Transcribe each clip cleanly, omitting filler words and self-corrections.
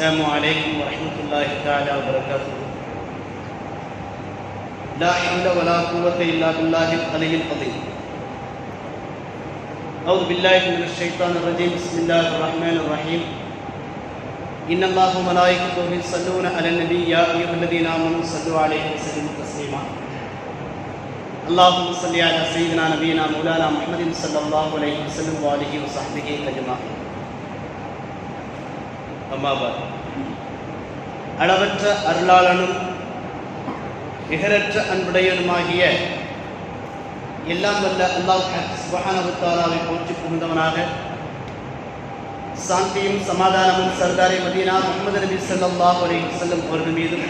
السلام عليكم ورحمة الله تعالى وبركاته. لا حول ولا قوة إلا بالله العلي العظيم. أعوذ بالله من الشيطان الرجيم. بسم الله الرحمن الرحيم. إن الله وملائكته يصلون على النبي يا أيها الذين آمنوا صلوا عليه وسلموا تسليما. اللهم صل على سيدنا نبينا مولانا محمد صلى الله عليه وسلم وآله وصحبه أجمعين. அம்மாபாத். அளவற்ற அருளாளனும் நிகரற்ற அன்புடையனுமாகிய எல்லாம் வல்ல அல்லாஹ் சுப்ஹானஹு வ தஆலாவை போற்றி புகழ்ந்தவனாக, சாந்தியும் சமாதானமும் சர்தாரே மதீனா முஹம்மது நபி ஸல்லல்லாஹு அலைஹி வஸல்லம் அவர்கள் மீதும்,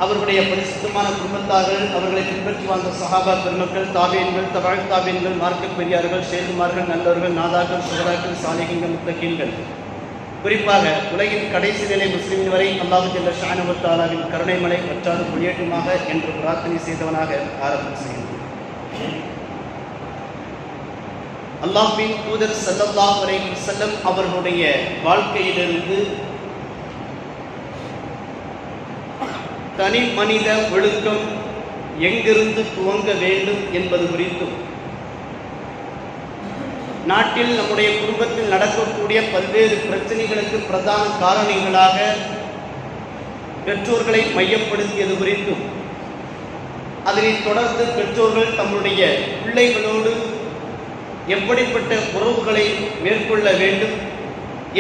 அவர்களுடைய பரிசுத்தமான குடும்பத்தார்கள், அவர்களை பின்பற்றி வாழ்ந்த சஹாபா பெருமக்கள், தாபீன்கள், தபஅத் தாபீன்கள், மார்க்க பெரியார்கள், ஷேகுமார்கள், நல்லவர்கள், நாதாக்கள், சுஹதாக்கள், சாலிஹீன்கள், முத்தகீன்கள், குறிப்பாக உலகின் கடைசி நிலை முஸ்லிமின் வரை அல்லாஹ் ஜல்ல ஷஅனஹு வ தஆலாவின் கருணை மலை வற்றாது பொழியட்டுமாக என்று பிரார்த்தனை செய்தவனாக ஆரம்பம் செய்கிறேன். அல்லாஹ்வின் தூதர் ஸல்லல்லாஹு அலைஹி வஸல்லம் அவர்களுடைய வாழ்க்கையிலிருந்து தனி மனித ஒழுக்கம் எங்கிருந்து துவங்க வேண்டும் என்பது குறித்தும், நாட்டில் நம்முடைய குடும்பத்தில் நடக்கக்கூடிய பல்வேறு பிரச்சனைகளுக்கு பிரதான காரணிகளாக பெற்றோர்களை மையப்படுத்தியது குறித்தும், அதனைத் தொடர்ந்து பெற்றோர்கள் தம்முடைய பிள்ளைகளோடு எப்படிப்பட்ட உறவுகளை மேற்கொள்ள வேண்டும்,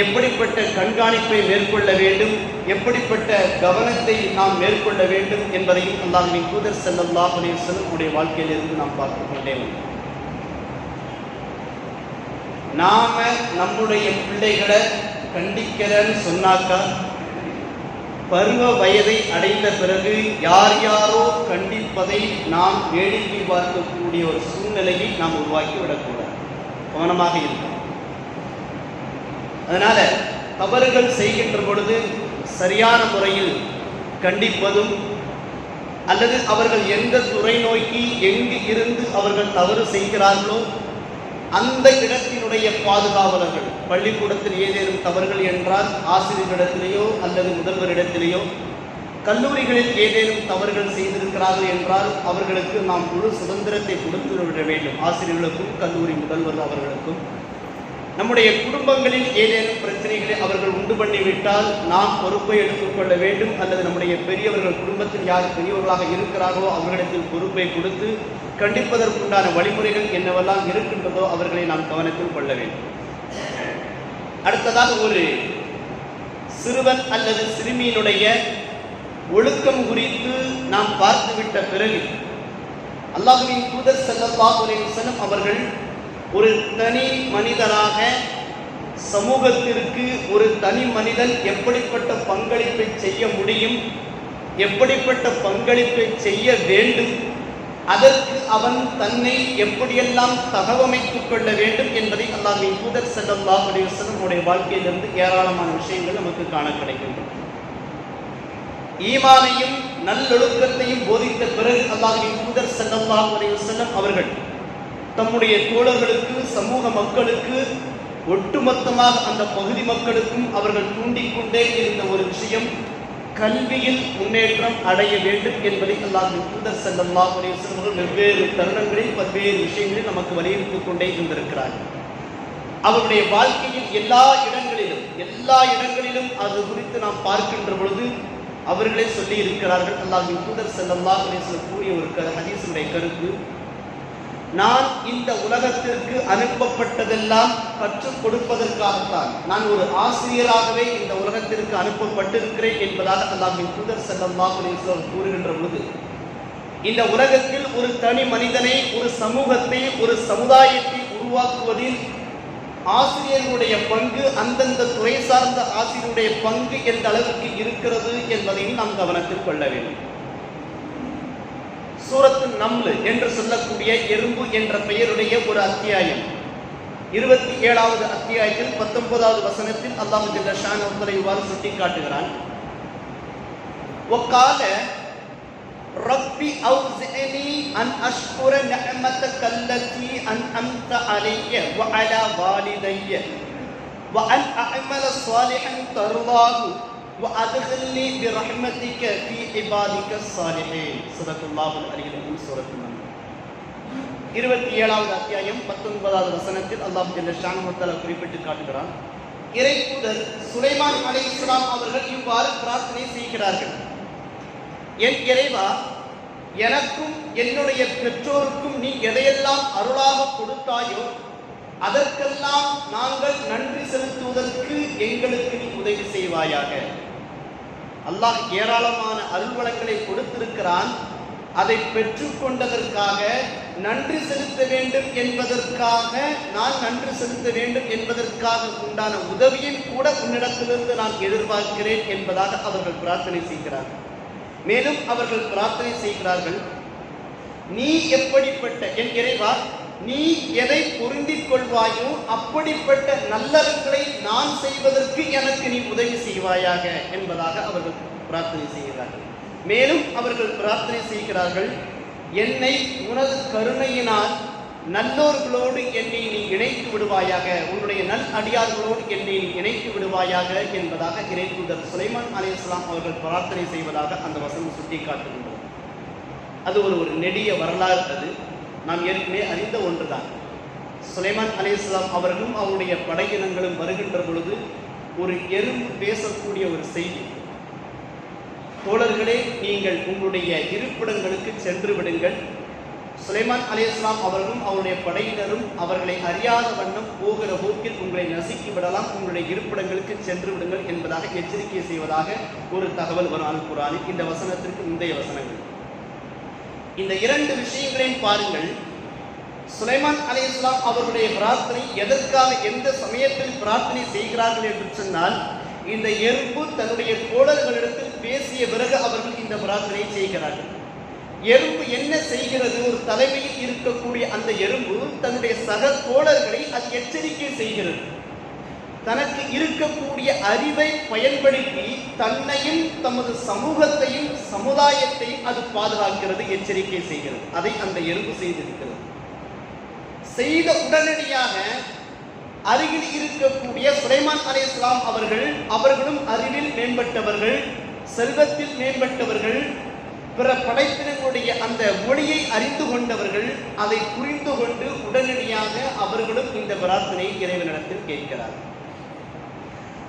எப்படிப்பட்ட கண்காணிப்பை மேற்கொள்ள வேண்டும், எப்படிப்பட்ட கவனத்தை நாம் மேற்கொள்ள வேண்டும் என்பதையும் அல்லாஹ்வின் தூதர் ஸல்லல்லாஹு அலைஹி வஸல்லம் உடைய வாழ்க்கையிலிருந்து நாம் பார்த்து கொண்டே வந்தோம். நாம நம்முடைய பிள்ளைகளை கண்டிக்கிறன்னு சொன்னாக்கா, பருவ வயதை அடைந்த பிறகு யார் யாரோ கண்டிப்பதை நாம் வேடிக்கை பார்க்கக்கூடிய ஒரு சூழ்நிலையை நாம் உருவாக்கி விடக்கூடாது. கவனமாக இருக்கும். அதனால தவறுகள் செய்கின்ற பொழுது சரியான முறையில் கண்டிப்பதும், அல்லது அவர்கள் எந்த துறை நோக்கி எங்கு இருந்து அவர்கள் தவறு செய்கிறார்களோ அந்த இடத்தினுடைய பாதுகாவலர்கள், பள்ளிக்கூடத்தில் ஏதேனும் தவறுகள் என்றால் ஆசிரியர்களிடத்திலேயோ அல்லது முதல்வரிடத்திலேயோ, கல்லூரிகளில் ஏதேனும் தவறுகள் செய்திருக்கிறார்கள் என்றால் அவர்களுக்கு நாம் முழு சுதந்திரத்தை கொடுத்து விட வேண்டும். ஆசிரியர்களுக்கும் கல்லூரி முதல்வர் அவர்களுக்கும். நம்முடைய குடும்பங்களில் ஏதேனும் பிரச்சனைகளை அவர்கள் உண்டு பண்ணிவிட்டால் நாம் பொறுப்பை எடுத்துக்கொள்ள வேண்டும். அல்லது நம்முடைய பெரியவர்கள், குடும்பத்தில் யார் பெரியவர்களாக இருக்கிறார்களோ அவர்களிடத்தில் பொறுப்பை கொடுத்து கண்டிப்பதற்குண்டான வழிமுறைகள் என்னவெல்லாம் இருக்கின்றதோ அவர்களை நாம் கவனத்தில் கொள்ள வேண்டும். அடுத்ததாக, ஒரு சிறுவன் அல்லது சிறுமியினுடைய ஒழுக்கம் குறித்து நாம் பார்த்துவிட்ட பிறகு, அல்லாஹ்வின் தூதர் ஸல்லல்லாஹு அலைஹி வஸல்லம் அவர்கள் ஒரு தனி மனிதராக சமூகத்திற்கு ஒரு தனி மனிதன் எப்படிப்பட்ட பங்களிப்பை செய்ய முடியும், எப்படிப்பட்ட பங்களிப்பை செய்ய வேண்டும், அதற்கு அவன் தன்னை எப்படியெல்லாம் தகவமைத்துக் கொள்ள வேண்டும் என்பதை அல்லாஹ்வின் தூதர் ஸல்லல்லாஹு அலைஹி வஸல்லம் உடைய வாழ்க்கையிலிருந்து ஏராளமான விஷயங்கள் நமக்கு காண கிடைக்கின்றன. ஈமானையும் நல்லொழுக்கத்தையும் போதித்த பிறகு அல்லாஹ்வின் தூதர் ஸல்லல்லாஹு அலைஹி வஸல்லம் அவர்கள் தம்முடைய தோழர்களுக்கு, சமூக மக்களுக்கு, ஒட்டுமொத்தமாக அந்த பகுதி மக்களுக்கும் அவர்கள் தூண்டிக்கொண்டே இருந்த ஒரு விஷயம், கல்வியில் முன்னேற்றம் அடைய வேண்டும் என்பதை அல்லாஹ்வின் தூதர் ஸல்லல்லாஹு அலைஹி வஸல்லம் அவர்கள் வெவ்வேறு தருணங்களில் பல்வேறு விஷயங்களில் நமக்கு வலியுறுத்திக் கொண்டே இருந்திருக்கிறார்கள். அவருடைய வாழ்க்கையில் எல்லா இடங்களிலும் அது குறித்து நாம் பார்க்கின்ற பொழுது அவர்களே சொல்லி இருக்கிறார்கள். அல்லாஹ்வின் தூதர் ஸல்லல்லாஹு அலைஹி வஸல்லம் கூறிய ஒரு ஹதீஸுடைய கருத்து, நான் இந்த உலகத்திற்கு அனுப்பப்பட்டதெல்லாம் கற்றுக் கொடுப்பதற்காகத்தான், நான் ஒரு ஆசிரியராகவே இந்த உலகத்திற்கு அனுப்பப்பட்டிருக்கிறேன் என்பதாக அல்லாஹ்வின் தூதர் ஸல்லல்லாஹு அலைஹி வஸல்லம் கூறுகின்ற பொழுது, இந்த உலகத்தில் ஒரு தனி மனிதனை, ஒரு சமூகத்தை, ஒரு சமுதாயத்தை உருவாக்குவதில் ஆசிரியர்களுடைய பங்கு, அந்தந்த துறை சார்ந்த ஆசிரியருடைய பங்கு எந்த அளவுக்கு இருக்கிறது என்பதையும் நாம் கவனத்தில் கொள்ள வேண்டும். சூரத்து நம்ல் என்று சொல்லக்கூடிய எறும்பு என்ற பெயருடைய ஒரு அத்தியாயம், 27வது அத்தியாயத்தில் 19வது வசனத்தில் அல்லாஹ் ஜல்ல ஷானஹு வ தஆலா இவ்வாறு சுட்டி காட்டுகிறான். வகால ரப்பி அவ்ஸினி அன் அஷ்குர நிஅமதக அல்லதி அன்அம்த அலைய வ அலா வாலிதைய وأن أعمل صالحا ترضاه وأدخلني برحمتك في عبادك الصالحين. صدق الله العلي العظيم. சூரத் அன்-நம்ல் 27வது அத்தியாயம் 19வது வசனத்தில் அல்லாஹ் ஜல்ல ஷானஹு வ தஆலா குறிப்பிட்டு காட்டுகிறான், இறைத்தூதர் சுலைமான் அலைஹிஸ்ஸலாம் அவர்கள் இவ்வாறு பிரார்த்தனை செய்கிறார்கள். என் இறைவா, எனக்கும் என்னுடைய பெற்றோருக்கும் நீ எதையெல்லாம் அருளாக கொடுத்தாயோ அதற்கெல்லாம் நாங்கள் நன்றி செலுத்துவதற்கு எங்களுக்கு நீ உதவி செய்வாயாக. அல்லாஹ் ஏராளமான அருள்வளங்களை கொடுத்திருக்கிறான். அதை பெற்றுக்கொண்டதற்காக நன்றி செலுத்த வேண்டும் என்பதற்காக, நான் நன்றி செலுத்த வேண்டும் என்பதற்காக உண்டான உதவியும் கூட உன்னிடத்திலிருந்து நான் எதிர்பார்க்கிறேன் என்பதாக அவர்கள் பிரார்த்தனை செய்கிறார்கள். மேலும் அவர்கள் பிரார்த்தனை செய்கிறார்கள், நீ எப்படிப்பட்ட என் இறைவா, நீ எதை பொருந்திக் கொள்வாயோ அப்படிப்பட்ட நல்லறங்களை நான் செய்வதற்கு எனக்கு நீ உதவி செய்வாயாக என்பதாக அவர்கள் பிரார்த்தனை செய்கிறார்கள். மேலும் அவர்கள் பிரார்த்தனை செய்கிறார்கள், என்னை உனது கருணையினால் நல்லோர்களோடு என்னை நீ இணைத்து விடுவாயாக, உன்னுடைய நல் அடியார்களோடு என்னை நீ இணைத்து விடுவாயாக என்பதாக இறைத்தூதர் சுலைமான் அலைஹிஸ்ஸலாம் அவர்கள் பிரார்த்தனை செய்வதாக அந்த வசனம் சுட்டி காட்டுகின்றது. அது ஒரு நெடிய வரலாறு. அது நாம் ஏற்கனவே அறிந்த ஒன்றுதான். சுலைமான் அலைஹிஸ்ஸலாம் அவர்களும் அவருடைய படையினங்களும் வருகின்ற பொழுது ஒரு எறும்பு பேசக்கூடிய ஒரு செய்தி, தோழர்களே, நீங்கள் உங்களுடைய இருப்பிடங்களுக்கு சென்று விடுங்கள். சுலைமான் அலைஹிஸ்ஸலாம் அவர்களும் அவருடைய படையினரும் அவர்களை அறியாத வண்ணம் போகிற போக்கில் உங்களை நசுக்கி விடலாம், உங்களுடைய இருப்பிடங்களுக்கு சென்று விடுங்கள் என்பதாக எச்சரிக்கை செய்வதாக ஒரு தகவல் வரும் அல் குர்ஆனில். இந்த வசனத்திற்கு முந்தைய வசனங்கள், இந்த இரண்டு விஷயங்களையும் பாருங்கள். சுலைமான் அலைஹிஸ்ஸலாம் அவருடைய பிரார்த்தனை எதற்காக, எந்த சமயத்தில் பிரார்த்தனை செய்கிறார்கள் என்று சொன்னால், இந்த எறும்பு தன்னுடைய தோழர்களிடத்தில் பேசிய பிறகு அவர்கள் இந்த பிரார்த்தனை செய்கிறார்கள். எறும்பு என்ன செய்கிறது? ஒரு தலைமையில் இருக்கக்கூடிய அந்த எறும்பு தன்னுடைய சக தோழர்களை அது எச்சரிக்கை செய்கிறது. தனக்கு இருக்கக்கூடிய அறிவை பயன்படுத்தி தன்னையும் தமது சமூகத்தையும் சமுதாயத்தையும் அது பாதுகாக்கிறது, எச்சரிக்கை செய்கிறது. அதை அந்த எறும்பு செய்திருக்கிறது. செய்த உடனடியாக அருகில் இருக்கக்கூடிய சுலைமான் அலைஹிஸ்ஸலாம் அவர்களும் அறிவில் மேம்பட்டவர்கள், செல்வத்தில் மேம்பட்டவர்கள், பிற படைப்பினங்களுடைய அந்த மொழியை அறிந்து கொண்டவர்கள், அதை புரிந்து கொண்டு உடனடியாக அவர்களும் இந்த பிரார்த்தனை இறைவனிடத்தில் கேட்கிறார்கள்.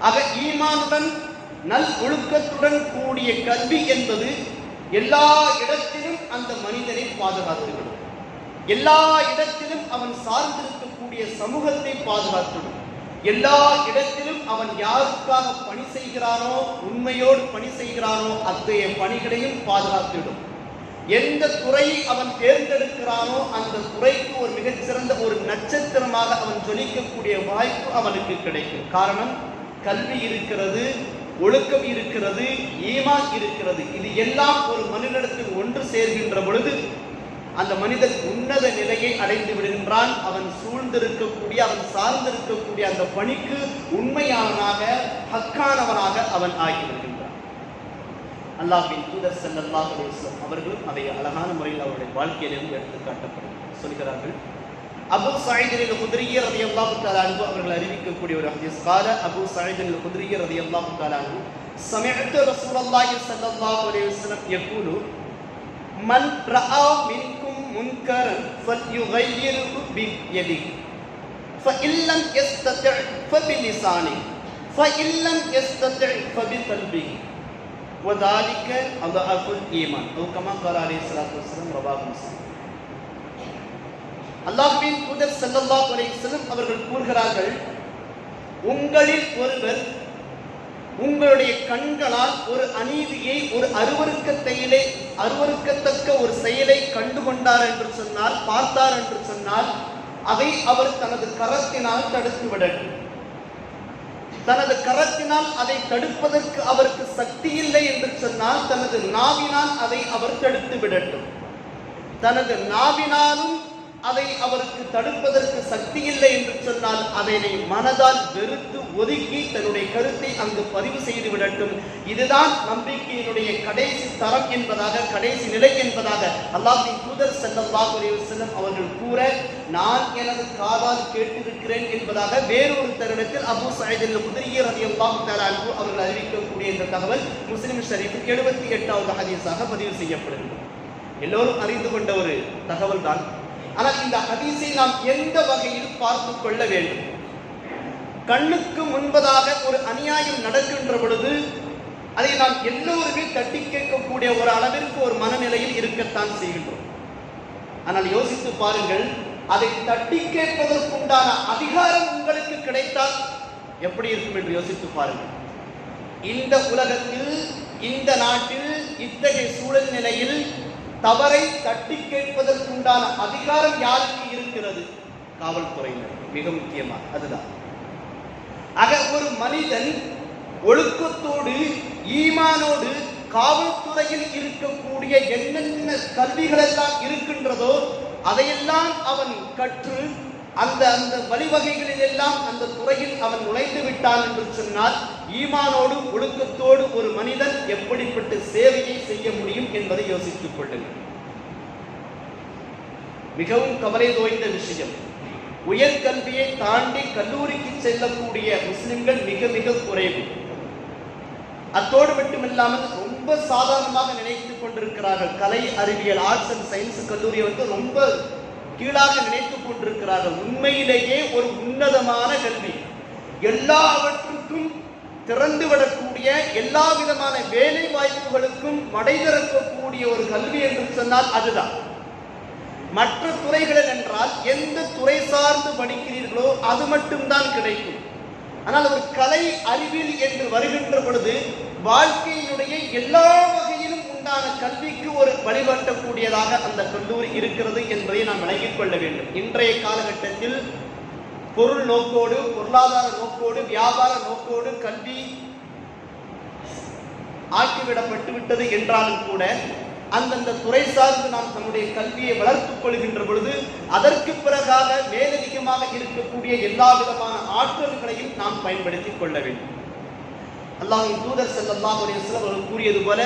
ஆக ஈமானுடன் நல் ஒழுக்கத்துடன் கூடிய கல்வி என்பது எல்லா இடத்திலும் அந்த மனிதனை பாதுகாத்துவிடும். எல்லா இடத்திலும் அவன் சார்ந்திருக்கக்கூடிய சமூகத்தை பாதுகாத்துவிடும். எல்லா இடத்திலும் அவன் யாருக்காக பணி செய்கிறானோ, உண்மையோடு பணி செய்கிறானோ, அத்தகைய பணிகளையும் பாதுகாத்துவிடும். எந்த துறையை அவன் தேர்ந்தெடுக்கிறானோ அந்த துறைக்கு ஒரு மிகச்சிறந்த ஒரு நட்சத்திரமாக அவன் ஜொலிக்கக்கூடிய வாய்ப்பு அவனுக்கு கிடைக்கும். காரணம், கல்வி இருக்கிறது, ஒழுக்கம் இருக்கிறது, ஈமான் இருக்கிறது. இது எல்லாம் ஒரு மனிதனிடத்தில் ஒன்று சேர்கின்ற பொழுது அந்த மனிதன் உன்னத நிலையை அடைந்து விடுகின்றான். அவன் சூழ்ந்திருக்கக்கூடிய, அவன் சார்ந்திருக்கக்கூடிய அந்த பணிக்கு உண்மையானவனாக, ஹக்கானவனாக அவன் ஆகிவிடுகின்றான். அல்லாஹ்வின் தூதர் ஸல்லல்லாஹு அலைஹி வஸல்லம் அவர்களும் அதை அழகான முறையில் அவருடைய வாழ்க்கையிலிருந்து எடுத்து காட்டப்படும் சொல்கிறார்கள். அபூ ஸஈத் அல்-குத்ரி ரலியல்லாஹு தஆலா அன்ஹு அவர்கள் அறிவிக்கக்கூடிய ஒரு ஹதீஸ், قال அபூ ஸஈத் அல்-குத்ரி ரலியல்லாஹு தஆலா அன்ஹு سمعت رسول الله صلى الله عليه وسلم يقول من رأى منكم منكرا فليغيره بيده فإن لم يستطع فبلسانه فإن لم يستطع فبقلبه وذلك أضعف الإيمان أو كما قال عليه الصلاة والسلام. رواه مسلم. அல்லாஹ்வின் தூதர் ஸல்லல்லாஹு அலைஹி வஸல்லம் அவர்கள் கூறுகிறார்கள், உங்களில் ஒருவர் உங்களுடைய கண்களால் ஒரு அநீதியை, ஒரு அருவருக்கத்தக்க ஒரு செயலை கண்டுகொண்டார் என்று சொன்னால், பார்த்தார் என்று சொன்னால், அதை அவர் தனது கரத்தினால் தடுத்து விடட்டும். தனது கரத்தினால் அதை தடுப்பதற்கு அவருக்கு சக்தி இல்லை என்று சொன்னால், தனது நாவினால் அதை அவர் தடுத்து விடட்டும். தனது நாவினாலும் அதை அவருக்கு தடுப்பதற்கு சக்தி இல்லை என்று சொன்னால் அதனை மனதால் வெறுத்து ஒதுக்கி தன்னுடைய கருத்தை அங்கு பதிவு செய்து விடட்டும். இதுதான் நம்பிக்கையினுடைய கடைசி தரம் என்பதாக, கடைசி நிலை என்பதாக அல்லாஹ்வின் தூதர் ஸல்லல்லாஹு அலைஹி வஸல்லம் அவர்கள் கூற, நான் எனது காதால் கேட்டிருக்கிறேன் என்பதாக வேறொரு தருணத்தில் அபூ ஸஈத் அல்-குத்ரி ரலியல்லாஹு தஆலா அன்ஹு அவர்கள் அறிவிக்கக்கூடிய இந்த தகவல் முஸ்லிம் ஷரீஃபில் 78வது ஹதீஸாக பதிவு செய்யப்படுகிறது. எல்லோரும் அறிந்து கொண்ட ஒரு தகவல் தான். ஆனால் இந்த ஹதீஸை நாம் எந்த வகையில் பார்த்து கொள்ள வேண்டும்? கண்ணுக்கு முன்பதாக ஒரு அநியாயம் நடக்கின்ற பொழுது அதை நாம் எல்லோருமே தட்டி கேட்கக்கூடிய ஒரு அளவிற்கு ஒரு மனநிலையில் இருக்கத்தான் செய்கின்றோம். ஆனால் யோசித்து பாருங்கள், அதை தட்டி கேட்பதற்குண்டான அதிகாரம் உங்களுக்கு கிடைத்தால் எப்படி இருக்கும் என்று யோசித்து பாருங்கள். இந்த உலகத்தில், இந்த நாட்டில் இத்தகைய சூழல் நிலையில் தவறை தட்டி கேட்பதற்குண்டான அதிகாரம் யாருக்கு இருக்கிறது? காவல்துறையினர். மிக முக்கியமாக அதுதான். ஆக ஒரு மனிதன் ஒழுக்கத்தோடு ஈமானோடு காவல்துறையில் இருக்கக்கூடிய என்னென்ன கல்விகள் எல்லாம் இருக்கின்றதோ அதையெல்லாம் அவன் கற்று அந்த அந்த வழிவகைகளில் எல்லாம் அந்த துறையில் அவன் நுழைந்து விட்டான் என்று சொன்னால் ஈமானோடு ஒழுக்கத்தோடு ஒரு மனிதன் எப்படிப்பட்ட சேவையை செய்ய முடியும் என்பதை யோசித்துக் கொள்ளுங்கள். மிகவும் கவலை தோய்ந்த விஷயம், உயர்கல்வியை தாண்டி கல்லூரிக்கு செல்லக்கூடிய முஸ்லிம்கள் மிக மிக குறைவு. அத்தோடு மட்டுமில்லாமல் ரொம்ப சாதாரணமாக நினைத்துக் கொண்டிருக்கிறார்கள். கலை, அறிவியல், ஆர்ட்ஸ் அண்ட் சயின்ஸ் கல்லூரியை ரொம்ப கீழாக நினைத்துக் கொண்டிருக்கிறார்கள். உண்மையிலேயே ஒரு உன்னதமான கல்வி, எல்லாவற்றுக்கும் திறந்துவிடக்கூடிய, எல்லா விதமான வேலை வாய்ப்புகளுக்கும் மடை திறக்கக்கூடிய ஒரு கல்வி என்று சொன்னால் அதுதான். மற்ற துறைகளில் என்றால் எந்த துறை சார்ந்து படிக்கிறீர்களோ அது மட்டும்தான் கிடைக்கும். ஆனால் ஒரு கலை, அறிவியல் என்று வருகின்ற பொழுது வாழ்க்கையினுடைய எல்லா வகையிலும் உண்டான கல்விக்கு ஒரு வழிகாட்டக்கூடியதாக அந்த கல்லூரி இருக்கிறது என்பதை நாம் விளங்கிக் கொள்ள வேண்டும். இன்றைய காலகட்டத்தில் பொருள் நோக்கோடு, பொருளாதார நோக்கோடு, வியாபார நோக்கோடு கல்வி ஆக்கிவிடப்பட்டு விட்டது என்றாலும் கூட அந்தந்த துறை சார்ந்து நாம் நம்முடைய கல்வியை வளர்த்துக் கொள்கின்ற பொழுது அதற்கு பிறகாக மேலதிகமாக இருக்கக்கூடிய எல்லா விதமான ஆற்றல்களையும் நாம் பயன்படுத்திக் கொள்ள வேண்டும். அல்லாஹ்வின் தூதர் ஸல்லல்லாஹு அலைஹி வஸல்லம் அவர்கள் கூறியது போல,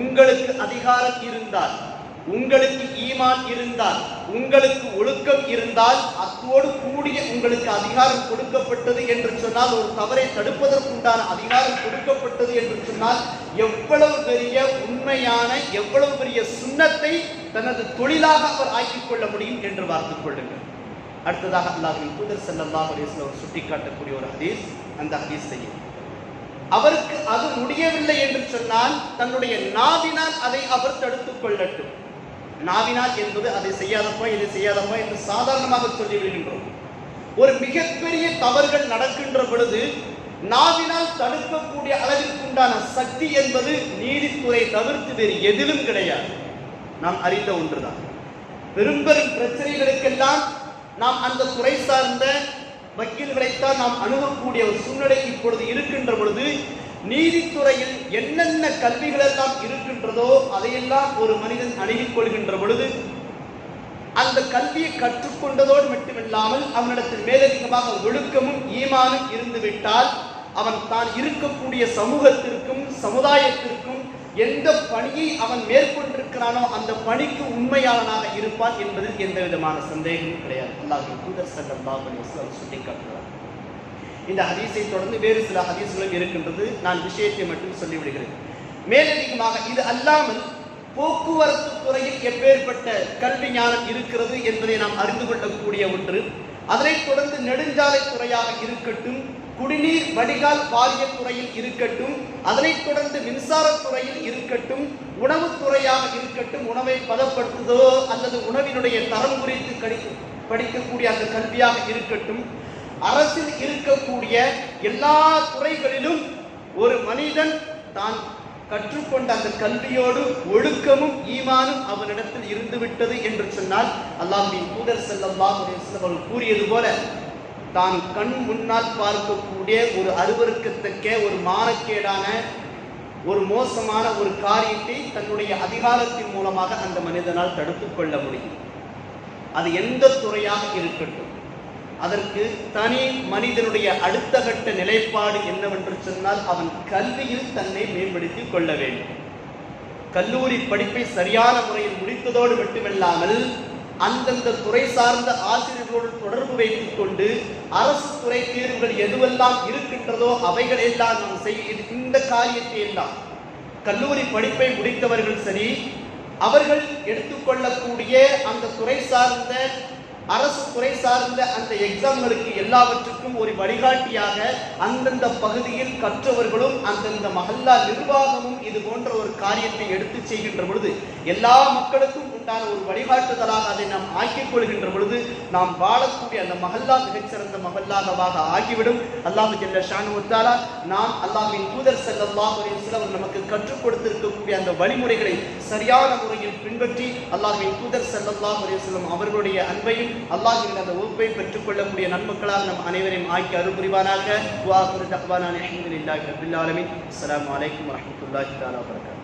உங்களுக்கு அதிகாரம் இருந்தால், உங்களுக்கு ஈமான் இருந்தால், உங்களுக்கு ஒழுக்கம் இருந்தால், அத்தோடு கூடிய உங்களுக்கு அதிகாரம் கொடுக்கப்பட்டது என்று சொன்னால், ஒரு தவறை தடுப்பதற்குண்டான அதிகாரம் கொடுக்கப்பட்டது என்று சொன்னால், எவ்வளவு பெரிய உண்மையான, எவ்வளவு பெரிய சுன்னத்தை தனது தொழிலாக அவர் ஆக்கிக் கொள்ள முடியும் என்று பார்த்துக் கொள்ளுங்கள். அடுத்ததாக அல்லாஹ்வின் தூதர் ஸல்லல்லாஹு அலைஹி வஸல்லம் சுட்டிக்காட்டக்கூடிய ஒரு ஹதீஸ், அந்த ஹதீஸையும் அவருக்கு அது முடியவில்லை என்று சொன்னால் தன்னுடைய நாவினால் அதை அவர் தடுத்துக் கொள்ளட்டும். நாவினால் என்பது அதை செய்யாதப்பா, இதை செய்யாதப்பா என்று சாதாரணமாக சொல்லிவிடுகின்றோம். ஒரு மிகப்பெரிய தவறுகள் நடக்கின்ற பொழுது நாவினால் தடுக்கக்கூடிய அளவிற்குண்டான சக்தி என்பது நீதித்துறை தவிர்த்து வேறு எதிலும் கிடையாது. நாம் அறிந்த ஒன்றுதான். பெரும் பெரும் பிரச்சனைகளுக்கெல்லாம் நாம் அந்த துறை சார்ந்த வக்கீல்களைத்தான் நாம் அணுகக்கூடிய ஒரு சூழ்நிலை இப்பொழுது இருக்கின்ற பொழுது, நீதித்துறையில் என்னென்ன கல்விகள் எல்லாம் இருக்கின்றதோ அதையெல்லாம் ஒரு மனிதன் அணுகிக் கொள்கின்ற பொழுது அந்த கல்வியை கற்றுக்கொண்டதோடு மட்டுமில்லாமல் அவனிடத்தில் மேலதிகமாக ஒழுக்கமும் ஈமானும் இருந்துவிட்டால் அவன் தான் இருக்கக்கூடிய சமூகத்திற்கும் சமுதாயத்திற்கும் எந்த பணியை அவன் மேற்கொண்டிருக்கிறானோ அந்த பணிக்கு உண்மையாளனாக இருப்பான் என்பதில் எந்த விதமான சந்தேகமும் கிடையாது. அல்லாஹ்வின் தூதர் ஸல்லல்லாஹு அலைஹி வஸல்லம் சுட்டிக்காட்டுகிறார். இந்த ஹதீஸை தொடர்ந்து வேறு சில ஹதீஸ்களும் இருக்கின்றது. நான் விஷயத்தை மட்டும் சொல்லிவிடுகிறேன். மேலதிகமாக இது அல்லாமல் போக்குவரத்து துறையில் எப்பேற்பட்ட கல்வி ஞானம் இருக்கிறது என்பதை நாம் அறிந்து கொள்ளக்கூடிய ஒன்று. அதனைத் தொடர்ந்து நெடுஞ்சாலை துறையாக இருக்கட்டும், குடிநீர் வடிகால் வாரிய துறையில் இருக்கட்டும், அதனைத் தொடர்ந்து மின்சாரத்துறையில் இருக்கட்டும், உணவுத்துறையாக இருக்கட்டும், உணவை பதப்படுத்துதோ அல்லது உணவினுடைய தரம் குறித்து படிக்கக்கூடிய அந்த கல்வியாக இருக்கட்டும், அரசில் இருக்கக்கூடிய எல்லா துறைகளிலும் ஒரு மனிதன் தான் கற்றுக்கொண்ட அந்த கல்வியோடு ஒழுக்கமும் ஈமானும் அவனிடத்தில் இருந்துவிட்டது என்று சொன்னால், அல்லாஹ்வின் தூதர் ஸல்லல்லாஹு அலைஹி வஸல்லம் அவர்கள் கூறியது போல தான் கண் முன்னால் பார்க்கக்கூடிய ஒரு அருவருக்கத்தக்க, ஒரு மானக்கேடான, ஒரு மோசமான ஒரு காரியத்தை தன்னுடைய அதிகாரத்தின் மூலமாக அந்த மனிதனால் தடுத்துக் கொள்ள முடியும். அது எந்த துறையாக இருக்கட்டும். அதற்கு தனி மனிதனுடைய அடுத்த கட்ட நிலைப்பாடு என்னவென்று சொன்னால் அவன் கல்வியில் தன்னை மேம்படுத்திக் கொள்ள வேண்டும். கல்லூரி படிப்பை சரியான முறையில் முடித்ததோடு மட்டுமல்லாமல் அந்தந்த துறை சார்ந்த ஆசிரியர்களோடு தொடர்பு வைத்துக் கொண்டு அரசு துறை தேர்வுகள் எதுவெல்லாம் இருக்கின்றதோ அவைகள் எல்லாம் நாம் செய்ய இந்த காரியத்தை எல்லாம் கல்லூரி படிப்பை முடித்தவர்கள் சரி, அவர்கள் எடுத்துக்கொள்ளக்கூடிய அந்த துறை சார்ந்த அரசு துறை சார்ந்த அந்த எக்ஸாம்களுக்கு எல்லாவற்றுக்கும் ஒரு வழிகாட்டியாக அந்தந்த பகுதியில் கற்றவர்களும் அந்தந்த மஹல்லா நிர்வாகமும் இது போன்ற ஒரு காரியத்தை எடுத்து செய்கின்ற பொழுது எல்லா மக்களுக்கும் உண்டான ஒரு வழிகாட்டுதலாக அதை நாம் ஆக்கிக் கொள்கின்ற பொழுது நாம் வாழக்கூடிய அந்த மஹல்லா மிகச்சிறந்த மஹல்லாவாக ஆகிவிடும். அல்லாஹ் ஜல்ல ஷானஹு வ தஆலா நாம் அல்லாஹ்வின் தூதர் ஸல்லல்லாஹு அலைஹி வஸல்லம் நமக்கு கற்றுக் கொடுத்திருக்கக்கூடிய அந்த வழிமுறைகளை சரியான முறையில் பின்பற்றி அல்லாஹ்வின் தூதர் ஸல்லல்லாஹு அலைஹி வஸல்லம் அவர்களுடைய அன்பையும் அல்லாஹ்வின் அந்த வகுப்பை பெற்றுக் கொள்ளக்கூடிய நன்மக்களாக நம் அனைவரையும் ஆக்கி அருள் புரிவானாக. வ ஆகிரு தஅவானா அல்ஹம்துலில்லாஹி ரப்பில் ஆலமீன். அஸ்ஸலாமு அலைக்கும் வரஹ்மத்துல்லாஹி தஆலா வ பரகாத்துஹு.